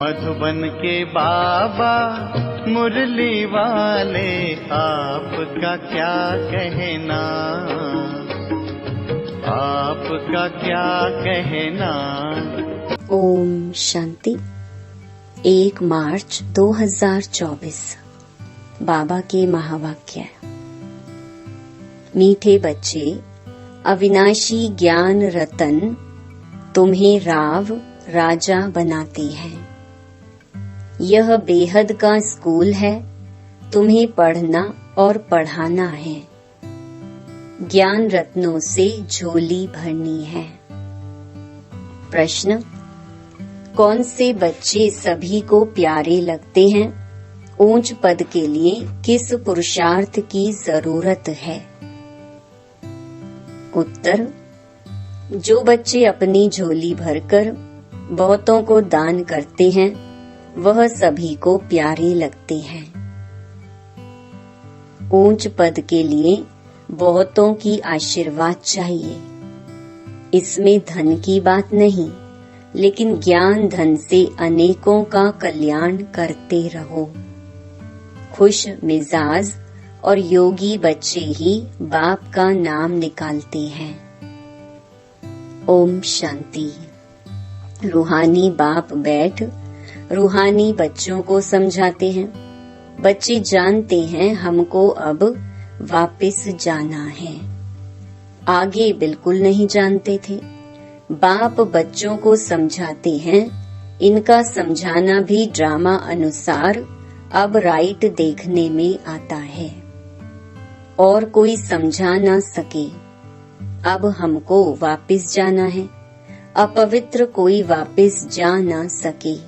मधुबन के बाबा मुरली वाले, आपका क्या कहना, आपका क्या कहना। ओम शांति। 1 मार्च 2024 बाबा के महावाक्य। मीठे बच्चे, अविनाशी ज्ञान रतन तुम्हें राव राजा बनाती है। यह बेहद का स्कूल है, तुम्हें पढ़ना और पढ़ाना है। ज्ञान रत्नों से झोली भरनी है। प्रश्न: कौन से बच्चे सभी को प्यारे लगते हैं? ऊंच पद के लिए किस पुरुषार्थ की जरूरत है? उत्तर: जो बच्चे अपनी झोली भरकर बहुतों को दान करते हैं, वह सभी को प्यारे लगते हैं। ऊंच पद के लिए बहुतों की आशीर्वाद चाहिए। इसमें धन की बात नहीं, लेकिन ज्ञान धन से अनेकों का कल्याण करते रहो। खुश मिजाज और योगी बच्चे ही बाप का नाम निकालते हैं। ओम शांति। रूहानी बाप बैठ रूहानी बच्चों को समझाते हैं। बच्चे जानते हैं हमको अब वापस जाना है। आगे बिल्कुल नहीं जानते थे। बाप बच्चों को समझाते हैं। इनका समझाना भी ड्रामा अनुसार अब राइट देखने में आता है, और कोई समझा ना सके। अब हमको वापस जाना है। अपवित्र कोई वापस जा ना सके।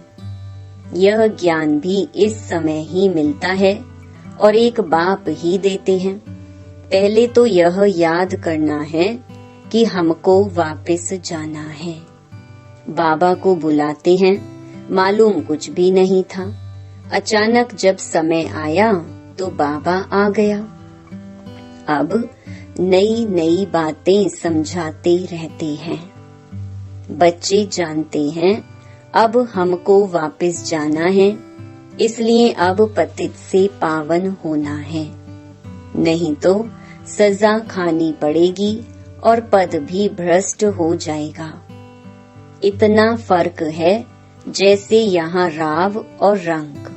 यह ज्ञान भी इस समय ही मिलता है और एक बाप ही देते हैं। पहले तो यह याद करना है कि हमको वापस जाना है। बाबा को बुलाते हैं, मालूम कुछ भी नहीं था। अचानक जब समय आया तो बाबा आ गया। अब नई नई बातें समझाते रहते हैं। बच्चे जानते हैं अब हमको वापस जाना है, इसलिए अब पतित से पावन होना है, नहीं तो सजा खानी पड़ेगी और पद भी भ्रष्ट हो जाएगा। इतना फर्क है, जैसे यहाँ राव और रंक,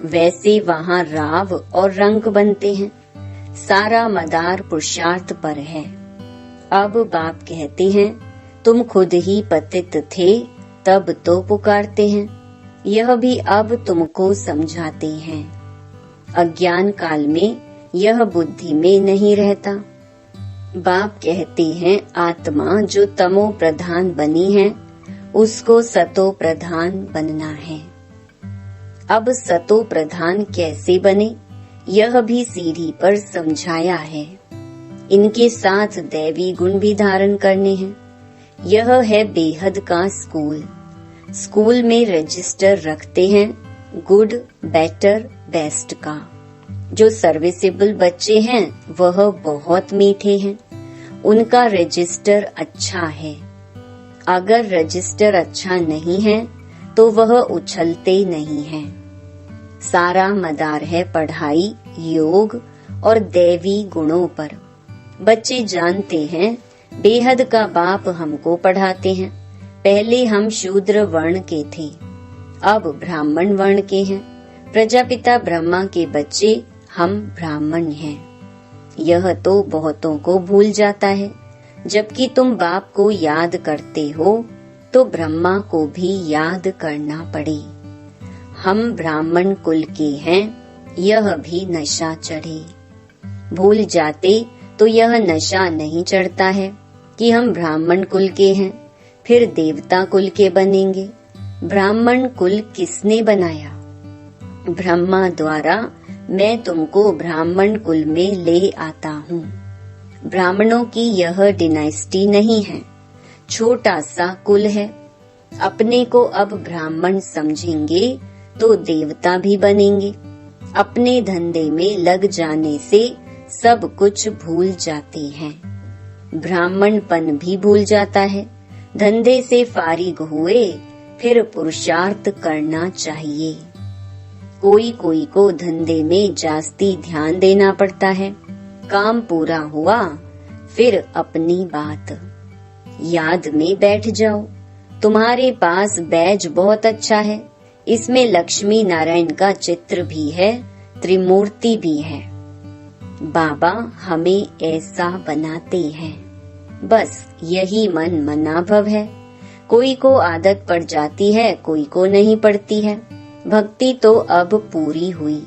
वैसे वहाँ राव और रंक बनते हैं। सारा मदार पुरुषार्थ पर है। अब बाप कहते हैं, तुम खुद ही पतित थे, तब तो पुकारते हैं। यह भी अब तुमको समझाते हैं। अज्ञान काल में यह बुद्धि में नहीं रहता। बाप कहते हैं, आत्मा जो तमो प्रधान बनी है, उसको सतो प्रधान बनना है। अब सतो प्रधान कैसे बने, यह भी सीढ़ी पर समझाया है। इनके साथ दैवी गुण भी धारण करने हैं। यह है बेहद का स्कूल। स्कूल में रजिस्टर रखते हैं गुड, बेटर, बेस्ट का। जो सर्विसेबल बच्चे हैं वह बहुत मीठे हैं। उनका रजिस्टर अच्छा है। अगर रजिस्टर अच्छा नहीं है तो वह उछलते नहीं हैं। सारा मदार है पढ़ाई, योग और दैवी गुणों पर। बच्चे जानते हैं बेहद का बाप हमको पढ़ाते हैं। पहले हम शूद्र वर्ण के थे, अब ब्राह्मण वर्ण के हैं। प्रजापिता ब्रह्मा के बच्चे हम ब्राह्मण हैं। यह तो बहुतों को भूल जाता है। जबकि तुम बाप को याद करते हो तो ब्रह्मा को भी याद करना पड़े। हम ब्राह्मण कुल के हैं, यह भी नशा चढ़े। भूल जाते तो यह नशा नहीं चढ़ता है कि हम ब्राह्मण कुल के हैं, फिर देवता कुल के बनेंगे। ब्राह्मण कुल किसने बनाया? ब्रह्मा द्वारा मैं तुमको ब्राह्मण कुल में ले आता हूँ। ब्राह्मणों की यह डिनाइस्टी नहीं है, छोटा सा कुल है। अपने को अब ब्राह्मण समझेंगे तो देवता भी बनेंगे। अपने धंधे में लग जाने से सब कुछ भूल जाते हैं। ब्राह्मणपन भी भूल जाता है। धंधे से फारिग हुए फिर पुरुषार्थ करना चाहिए। कोई कोई को धंधे में जास्ती ध्यान देना पड़ता है। काम पूरा हुआ फिर अपनी बात। याद में बैठ जाओ। तुम्हारे पास बैज बहुत अच्छा है। इसमें लक्ष्मी नारायण का चित्र भी है, त्रिमूर्ति भी है। बाबा हमें ऐसा बनाते हैं। बस यही मन मनाभव है। कोई को आदत पड़ जाती है, कोई को नहीं पड़ती है। भक्ति तो अब पूरी हुई।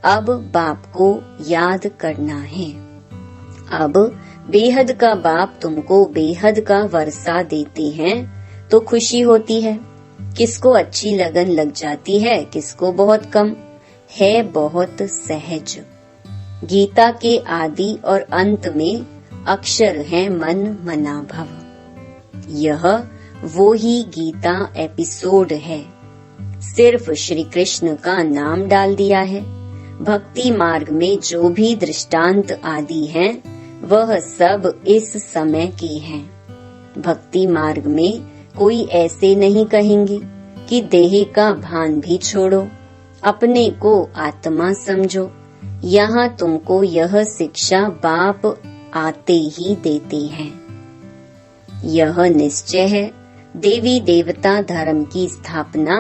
अब बाप को याद करना है। अब बेहद का बाप तुमको बेहद का वर्षा देते हैं तो खुशी होती है। किसको अच्छी लगन लग जाती है, किसको बहुत कम है, बहुत सहज। गीता के आदि और अंत में अक्षर है मन मनाभव। यह वो ही गीता एपिसोड है। सिर्फ श्री कृष्ण का नाम डाल दिया है। भक्ति मार्ग में जो भी दृष्टांत आदि हैं, वह सब इस समय के हैं। भक्ति मार्ग में कोई ऐसे नहीं कहेंगे कि देह का भान भी छोड़ो, अपने को आत्मा समझो। यहाँ तुमको यह शिक्षा बाप आते ही देते हैं। यह निश्चय है, देवी देवता धर्म की स्थापना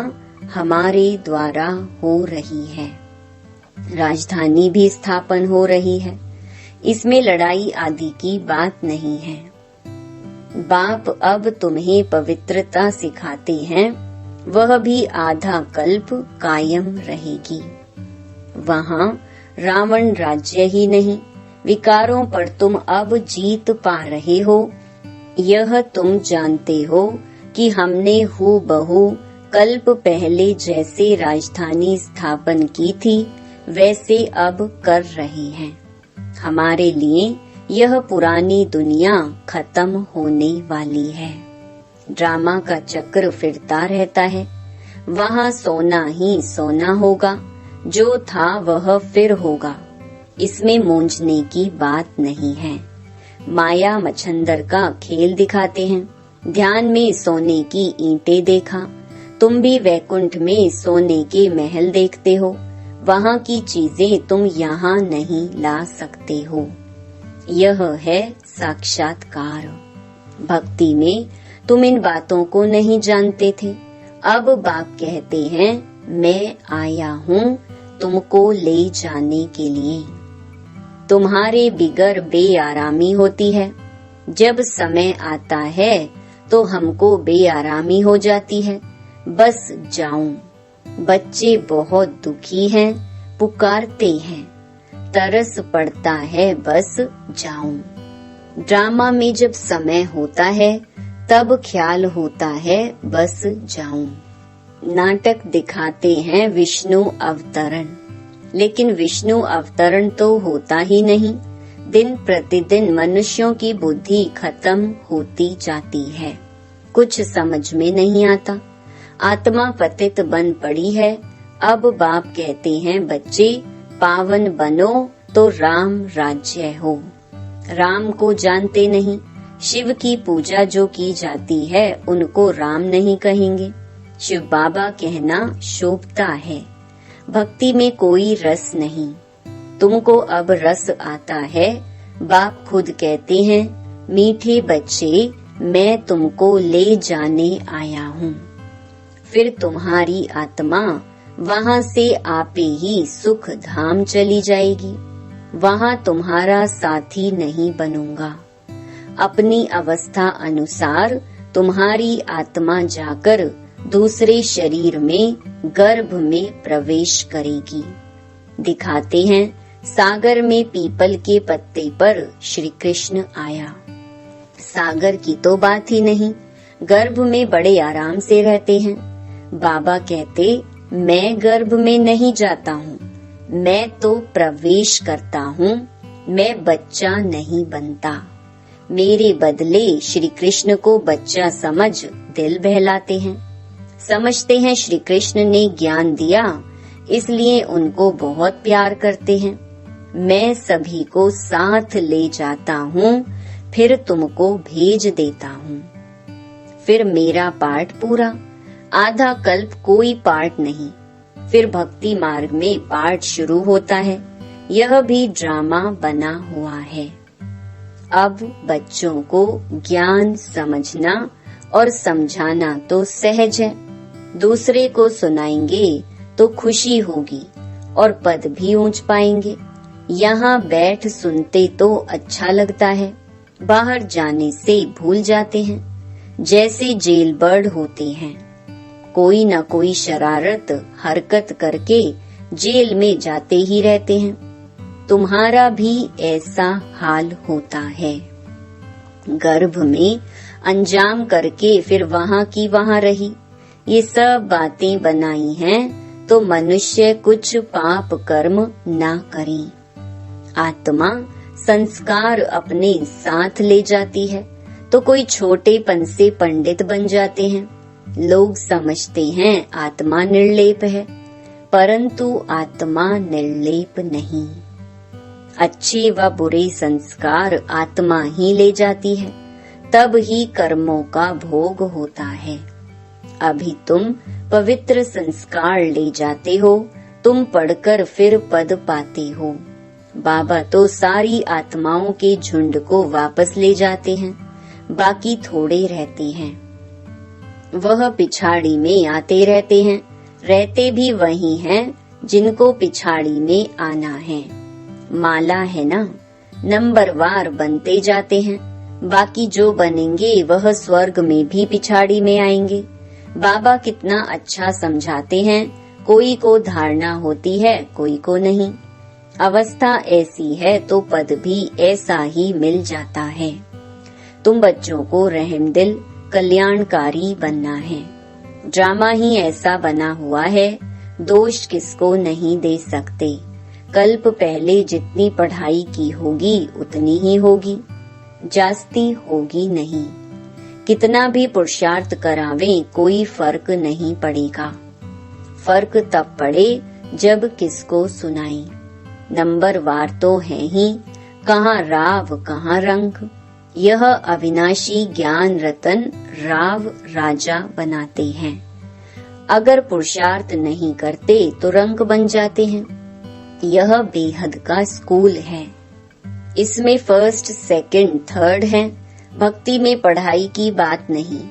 हमारे द्वारा हो रही है। राजधानी भी स्थापन हो रही है। इसमें लड़ाई आदि की बात नहीं है। बाप अब तुम्हें पवित्रता सिखाते हैं, वह भी आधा कल्प कायम रहेगी। वहाँ रावण राज्य ही नहीं, विकारों पर तुम अब जीत पा रहे हो। यह तुम जानते हो कि हमने हूबहू कल्प पहले जैसे राजधानी स्थापन की थी, वैसे अब कर रहे हैं। हमारे लिए यह पुरानी दुनिया खत्म होने वाली है। ड्रामा का चक्र फिरता रहता है। वहाँ सोना ही सोना होगा, जो था वह फिर होगा। इसमें मूंझने की बात नहीं है। माया मच्छंदर का खेल दिखाते हैं। ध्यान में सोने की ईंटें देखा। तुम भी वैकुंठ में सोने के महल देखते हो। वहाँ की चीजें तुम यहाँ नहीं ला सकते हो। यह है साक्षात्कार। भक्ति में तुम इन बातों को नहीं जानते थे। अब बाप कहते हैं, मैं आया हूँ तुमको ले जाने के लिए। तुम्हारे बिगर बेआरामी होती है। जब समय आता है तो हमको बेआरामी हो जाती है। बस जाऊं। बच्चे बहुत दुखी हैं, पुकारते हैं, तरस पड़ता है, बस जाऊं। ड्रामा में जब समय होता है तब ख्याल होता है, बस जाऊं। नाटक दिखाते हैं विष्णु अवतरण, लेकिन विष्णु अवतरण तो होता ही नहीं। दिन प्रतिदिन मनुष्यों की बुद्धि खत्म होती जाती है। कुछ समझ में नहीं आता। आत्मा पतित बन पड़ी है। अब बाप कहते हैं, बच्चे पावन बनो तो राम राज्य हो। राम को जानते नहीं। शिव की पूजा जो की जाती है उनको राम नहीं कहेंगे। शिव बाबा कहना शोभता है। भक्ति में कोई रस नहीं। तुमको अब रस आता है। बाप खुद कहते हैं, मीठे बच्चे मैं तुमको ले जाने आया हूँ। फिर तुम्हारी आत्मा वहाँ से आपे ही सुख धाम चली जाएगी। वहाँ तुम्हारा साथी नहीं बनूंगा। अपनी अवस्था अनुसार तुम्हारी आत्मा जाकर दूसरे शरीर में गर्भ में प्रवेश करेगी। दिखाते हैं सागर में पीपल के पत्ते पर श्री कृष्ण आया। सागर की तो बात ही नहीं, गर्भ में बड़े आराम से रहते हैं। बाबा कहते, मैं गर्भ में नहीं जाता हूँ, मैं तो प्रवेश करता हूँ, मैं बच्चा नहीं बनता। मेरे बदले श्री कृष्ण को बच्चा समझ दिल बहलाते हैं। समझते हैं श्री कृष्ण ने ज्ञान दिया, इसलिए उनको बहुत प्यार करते हैं। मैं सभी को साथ ले जाता हूँ, फिर तुमको भेज देता हूँ। फिर मेरा पाठ पूरा। आधा कल्प कोई पाठ नहीं, फिर भक्ति मार्ग में पाठ शुरू होता है। यह भी ड्रामा बना हुआ है। अब बच्चों को ज्ञान समझना और समझाना तो सहज है, दूसरे को सुनाएंगे तो खुशी होगी और पद भी ऊंच पाएंगे। यहाँ बैठ सुनते तो अच्छा लगता है, बाहर जाने से भूल जाते हैं, जैसे जेल बर्ड होते हैं। कोई न कोई शरारत हरकत करके जेल में जाते ही रहते हैं। तुम्हारा भी ऐसा हाल होता है। गर्भ में अंजाम करके फिर वहाँ की वहाँ रही, ये सब बातें बनाई हैं तो मनुष्य कुछ पाप कर्म ना करे। आत्मा संस्कार अपने साथ ले जाती है तो कोई छोटेपन से पंडित बन जाते हैं। लोग समझते हैं आत्मा निर्लेप है, परंतु आत्मा निर्लेप नहीं। अच्छे व बुरे संस्कार आत्मा ही ले जाती है, तब ही कर्मों का भोग होता है। अभी तुम पवित्र संस्कार ले जाते हो, तुम पढ़कर फिर पद पाते हो। बाबा तो सारी आत्माओं के झुंड को वापस ले जाते हैं, बाकी थोड़े रहते हैं। वह पिछाड़ी में आते रहते हैं, रहते भी वही हैं जिनको पिछाड़ी में आना है। माला है ना, नंबरवार बनते जाते हैं, बाकी जो बनेंगे वह स्वर्ग में भी पिछाड़ी में आएंगे। बाबा कितना अच्छा समझाते हैं, कोई को धारणा होती है, कोई को नहीं। अवस्था ऐसी है तो पद भी ऐसा ही मिल जाता है। तुम बच्चों को रहमदिल कल्याणकारी बनना है। ड्रामा ही ऐसा बना हुआ है, दोष किसको नहीं दे सकते। कल्प पहले जितनी पढ़ाई की होगी उतनी ही होगी, जास्ती होगी नहीं। कितना भी पुरुषार्थ करावें कोई फर्क नहीं पड़ेगा। फर्क तब पड़े जब किसको सुनाई। नंबरवार तो है ही, कहाँ राव कहाँ रंग। यह अविनाशी ज्ञान रतन राव राजा बनाते हैं। अगर पुरुषार्थ नहीं करते तो रंग बन जाते हैं। यह बेहद का स्कूल है, इसमें फर्स्ट सेकंड थर्ड है। भक्ति में पढ़ाई की बात नहीं,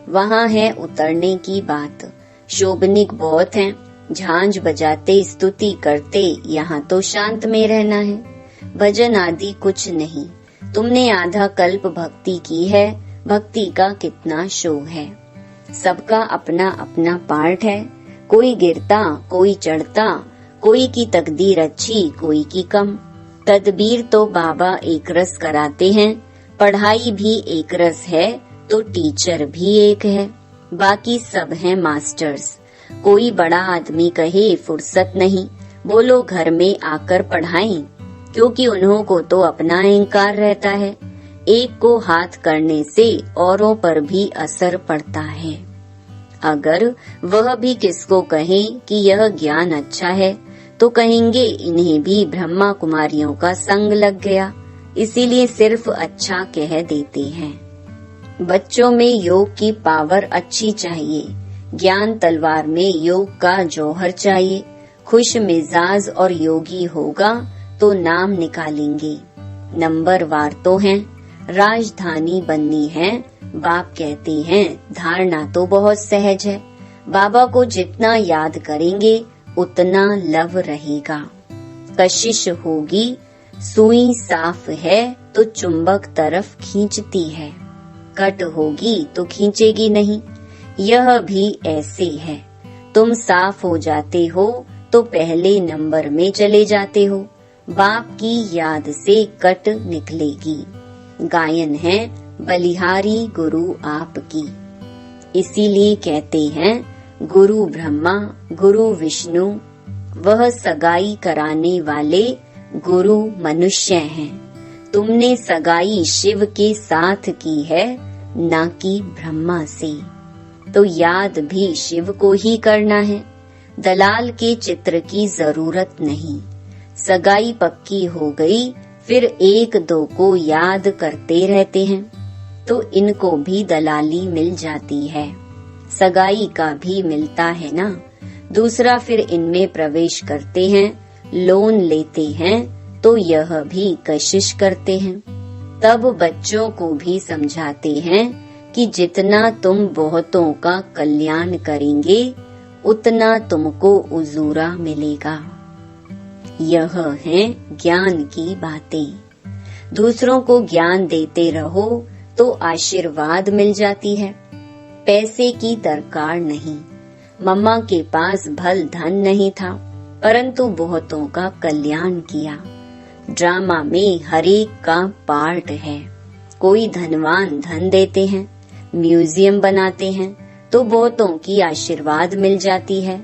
वहाँ है उतरने की बात। शोभनिक बहुत हैं, झांझ बजाते स्तुति करते, यहाँ तो शांत में रहना है। भजन आदि कुछ नहीं। तुमने आधा कल्प भक्ति की है, भक्ति का कितना शो है। सबका अपना अपना पार्ट है, कोई गिरता कोई चढ़ता, कोई की तकदीर अच्छी कोई की कम। तदबीर तो बाबा एक रस कराते हैं, पढ़ाई भी एक रस है तो टीचर भी एक है, बाकी सब हैं मास्टर्स। कोई बड़ा आदमी कहे फुर्सत नहीं, बोलो घर में आकर पढ़ाएं, क्योंकि उन्हों को तो अपना अहंकार रहता है। एक को हाथ करने से औरों पर भी असर पड़ता है। अगर वह भी किसको कहे कि यह ज्ञान अच्छा है तो कहेंगे इन्हें भी ब्रह्मा कुमारियों का संग लग गया, इसीलिए सिर्फ अच्छा कह देते हैं। बच्चों में योग की पावर अच्छी चाहिए, ज्ञान तलवार में योग का जौहर चाहिए। खुश मिजाज और योगी होगा तो नाम निकालेंगे। नंबरवार तो हैं, राजधानी बननी है। बाप कहते हैं धारणा तो बहुत सहज है, बाबा को जितना याद करेंगे उतना लव रहेगा। कशिश होगी, सुई साफ है तो चुंबक तरफ खींचती है, कट होगी तो खींचेगी नहीं। यह भी ऐसे है, तुम साफ हो जाते हो तो पहले नंबर में चले जाते हो, बाप की याद से कट निकलेगी। गायन है बलिहारी गुरु आपकी, इसीलिए कहते हैं गुरु ब्रह्मा गुरु विष्णु, वह सगाई कराने वाले गुरु मनुष्य हैं। तुमने सगाई शिव के साथ की है, ना कि ब्रह्मा से, तो याद भी शिव को ही करना है। दलाल के चित्र की जरूरत नहीं। सगाई पक्की हो गई, फिर एक दो को याद करते रहते हैं तो इनको भी दलाली मिल जाती है। सगाई का भी मिलता है ना। दूसरा फिर इनमें प्रवेश करते हैं, लोन लेते हैं तो यह भी कशिश करते हैं। तब बच्चों को भी समझाते हैं कि जितना तुम बहुतों का कल्याण करेंगे उतना तुमको उजूरा मिलेगा। यह है ज्ञान की बातें। दूसरों को ज्ञान देते रहो तो आशीर्वाद मिल जाती है। पैसे की दरकार नहीं। मम्मा के पास भल धन नहीं था, परंतु बहुतों का कल्याण किया। ड्रामा में हरेक का पार्ट है। कोई धनवान धन देते हैं, म्यूजियम बनाते हैं तो बहुतों की आशीर्वाद मिल जाती है।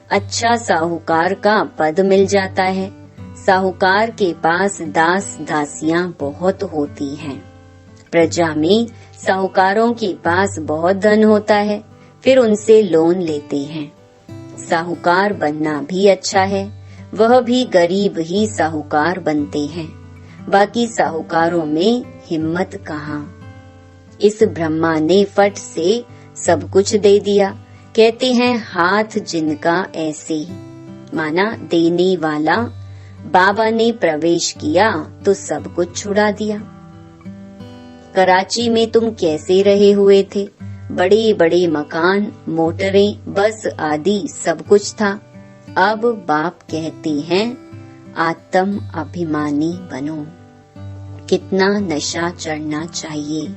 अच्छा साहूकार का पद मिल जाता है। साहूकार के पास दास दासियां बहुत होती हैं। प्रजा में साहूकारों के पास बहुत धन होता है, फिर उनसे लोन लेते हैं। साहूकार बनना भी अच्छा है, वह भी गरीब ही साहूकार बनते हैं। बाकी साहूकारों में हिम्मत कहाँ। इस ब्रह्मा ने फट से सब कुछ दे दिया। कहते हैं हाथ जिनका ऐसे, माना देने वाला। बाबा ने प्रवेश किया तो सब कुछ छुड़ा दिया। कराची में तुम कैसे रहे हुए थे? बड़े बड़े मकान, मोटरें, बस आदि सब कुछ था। अब बाप कहते हैं आत्म अभिमानी बनो। कितना नशा चढ़ना चाहिए।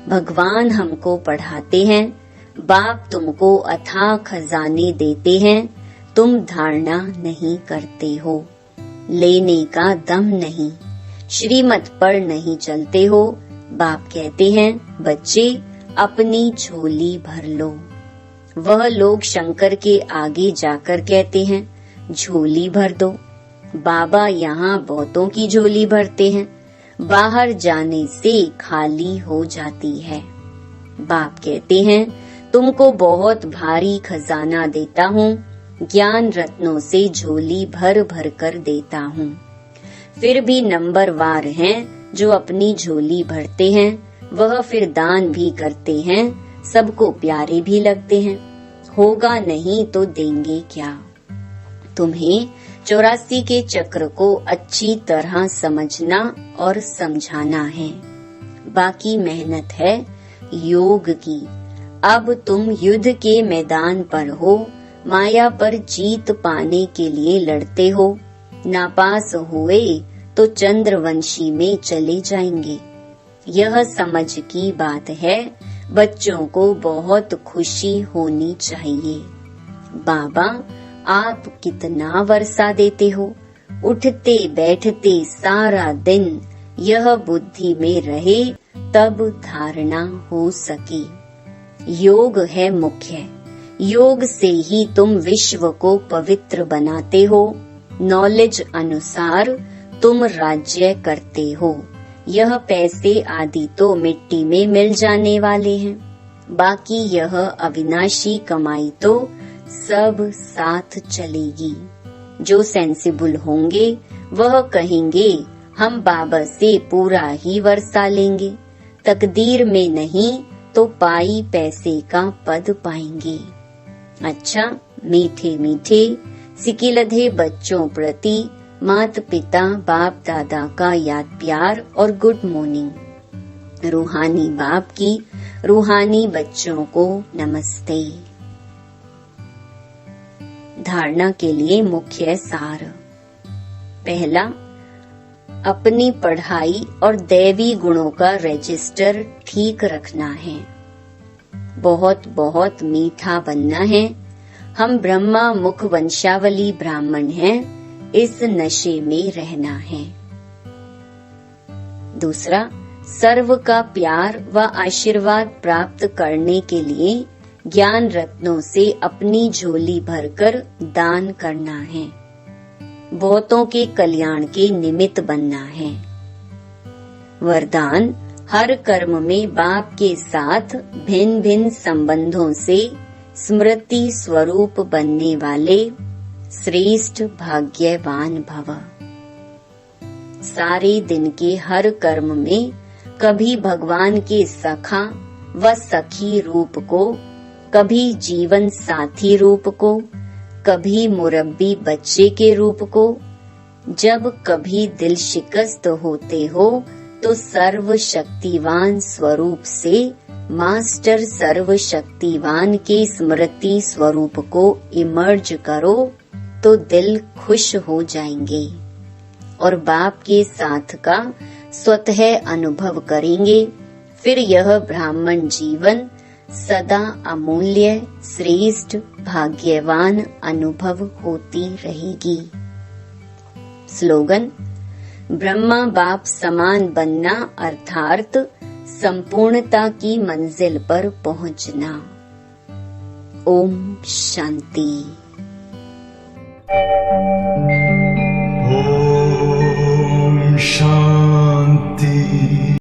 भगवान हमको पढ़ाते हैं, बाप तुमको अथाह खजाने देते हैं, तुम धारणा नहीं करते हो। लेने का दम नहीं, श्रीमत पर नहीं चलते हो। बाप कहते हैं बच्चे अपनी झोली भर लो। वह लोग शंकर के आगे जाकर कहते हैं झोली भर दो। बाबा यहाँ बहुतों की झोली भरते हैं, बाहर जाने से खाली हो जाती है। बाप कहते हैं तुमको बहुत भारी खजाना देता हूँ, ज्ञान रत्नों से झोली भर भर कर देता हूँ। फिर भी नंबरवार हैं जो अपनी झोली भरते हैं, वह फिर दान भी करते हैं, सबको प्यारे भी लगते हैं। होगा नहीं तो देंगे क्या। तुम्हें 84 के चक्र को अच्छी तरह समझना और समझाना है। बाकी मेहनत है योग की। अब तुम युद्ध के मैदान पर हो, माया पर जीत पाने के लिए लड़ते हो। नापास हुए तो चंद्रवंशी में चले जाएंगे। यह समझ की बात है। बच्चों को बहुत खुशी होनी चाहिए। बाबा आप कितना वर्षा देते हो। उठते बैठते सारा दिन यह बुद्धि में रहे तब धारणा हो सके। योग है मुख्य। योग से ही तुम विश्व को पवित्र बनाते हो। नॉलेज अनुसार तुम राज्य करते हो। यह पैसे आदि तो मिट्टी में मिल जाने वाले हैं, बाकी यह अविनाशी कमाई तो सब साथ चलेगी। जो सेंसिबल होंगे वह कहेंगे हम बाबा से पूरा ही वर्षा लेंगे, तकदीर में नहीं तो पाई पैसे का पद पाएंगे। अच्छा, मीठे मीठे सिकिलधे बच्चों प्रति माता पिता बाप दादा का याद प्यार और गुड मॉर्निंग। रूहानी बाप की रूहानी बच्चों को नमस्ते। धारणा के लिए मुख्य सार। पहला, अपनी पढ़ाई और दैवी गुणों का रजिस्टर ठीक रखना है। बहुत बहुत मीठा बनना है। हम ब्रह्मा मुख वंशावली ब्राह्मण हैं, इस नशे में रहना है। दूसरा, सर्व का प्यार व आशीर्वाद प्राप्त करने के लिए ज्ञान रत्नों से अपनी झोली भरकर दान करना है। बहुतों के कल्याण के निमित्त बनना है। वरदान, हर कर्म में बाप के साथ भिन्न भिन्न संबंधों से स्मृति स्वरूप बनने वाले श्रेष्ठ भाग्यवान भव। सारे दिन के हर कर्म में कभी भगवान के सखा व सखी रूप को कभी जीवन साथी रूप को, कभी मुरब्बी बच्चे के रूप को। जब कभी दिल शिकस्त होते हो तो सर्वशक्तिवान स्वरूप से मास्टर सर्वशक्तिवान के स्मृति स्वरूप को इमर्ज करो तो दिल खुश हो जाएंगे और बाप के साथ का स्वतः अनुभव करेंगे। फिर यह ब्राह्मण जीवन सदा अमूल्य, श्रेष्ठ, भाग्यवान अनुभव होती रहेगी। स्लोगन: ब्रह्मा बाप समान बनना अर्थात संपूर्णता की मंजिल पर पहुंचना। ओम शांति। ओम शांति।